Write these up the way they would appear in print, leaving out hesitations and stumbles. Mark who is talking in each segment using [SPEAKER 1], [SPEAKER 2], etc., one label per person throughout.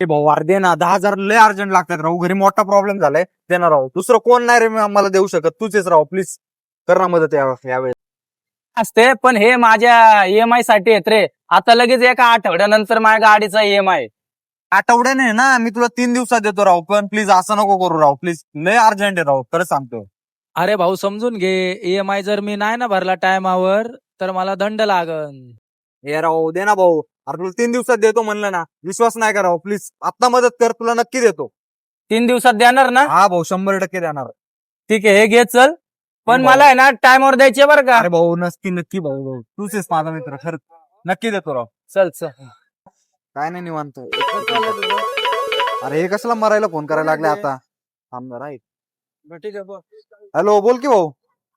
[SPEAKER 1] ए भाऊ अरे दे ना 10,000 लय अर्जंट लागतात राहू. घरी मोठा प्रॉब्लेम झालाय. देणार राहू. दुसरं कोण नाही रे मला देऊ शकत. तूच राहू प्लीज. कर ना मदत यावेळेस.
[SPEAKER 2] असते पण हे माझ्या EMI साठी येत रे. आता लगेच एका आठवड्यानंतर माझ्या गाडीचा EMI.
[SPEAKER 1] आठवड्याने ना मी तुला 3 दिवसात देतो राहू. पण प्लीज असं नको करू राहू. प्लीज लय अर्जंट आहे राहू. खरं सांगतो.
[SPEAKER 3] अरे भाऊ समजून घे, EMI जर मी नाही ना भरला टायमावर तर मला दंड लागन.
[SPEAKER 1] हे राहू दे ना भाऊ. अरे तुला 3 दिवसात देतो म्हणलं ना. विश्वास नाही करावं प्लीज. आता मदत कर, तुला नक्की देतो.
[SPEAKER 2] 3 दिवसात देणार ना?
[SPEAKER 1] हा भाऊ 100% देणार.
[SPEAKER 2] ठीक आहे, हे घे चल. पण
[SPEAKER 1] भाऊ.
[SPEAKER 2] मला आहे ना टायमावर द्यायचे बरं का.
[SPEAKER 1] अरे भाऊ नक्की भाऊ तूच आहेस माझा मित्र. खरं नक्की देतो राव.
[SPEAKER 2] चल चल.
[SPEAKER 1] काय नाही निवांत. अरे हे कशाला मरायला फोन करायला लागले आता. थांब जरा.
[SPEAKER 3] ठीक आहे.
[SPEAKER 1] हॅलो बोल की भाऊ.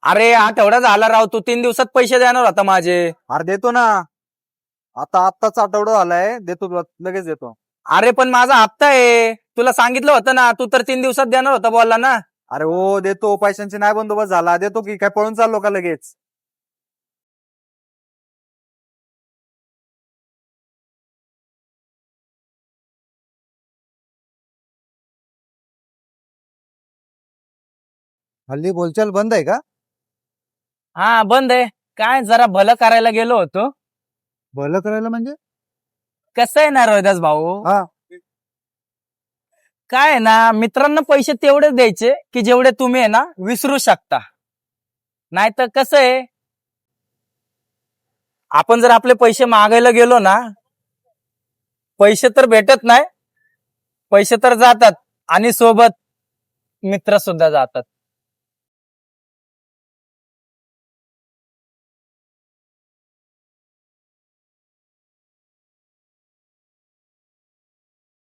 [SPEAKER 2] अरे आठवडा झाला राव, तू 3 दिवसात पैसे देणार होता माझे.
[SPEAKER 1] अरे देतो ना. आत्ताच आठवडा झालाय. देतो तुला लगेच देतो.
[SPEAKER 2] अरे पण माझा हप्ता आहे, तुला सांगितलं होतं ना. तू तर 3 दिवसात देणार होता बोलला ना.
[SPEAKER 1] अरे हो देतो. पैशांची नाही बंदोबस्त झाला. देतो की काय पळून चाललो का लगेच. हल्ली बोलचाल बंद आहे का?
[SPEAKER 2] हा बंद आहे. काय जरा भलं करायला गेलो होतो.
[SPEAKER 1] भलं करायला म्हणजे?
[SPEAKER 2] कसं आहे ना रोहिदास भाऊ,
[SPEAKER 1] हा.
[SPEAKER 2] काय आहे ना, मित्रांना पैसे तेवढे द्यायचे की जेवढे तुम्ही आहे ना विसरू शकता. नाही तर कसं आहे, आपण जर आपले पैसे मागायला गेलो ना, पैसे तर भेटत नाही, पैसे तर जातात आणि सोबत मित्र सुद्धा जातात.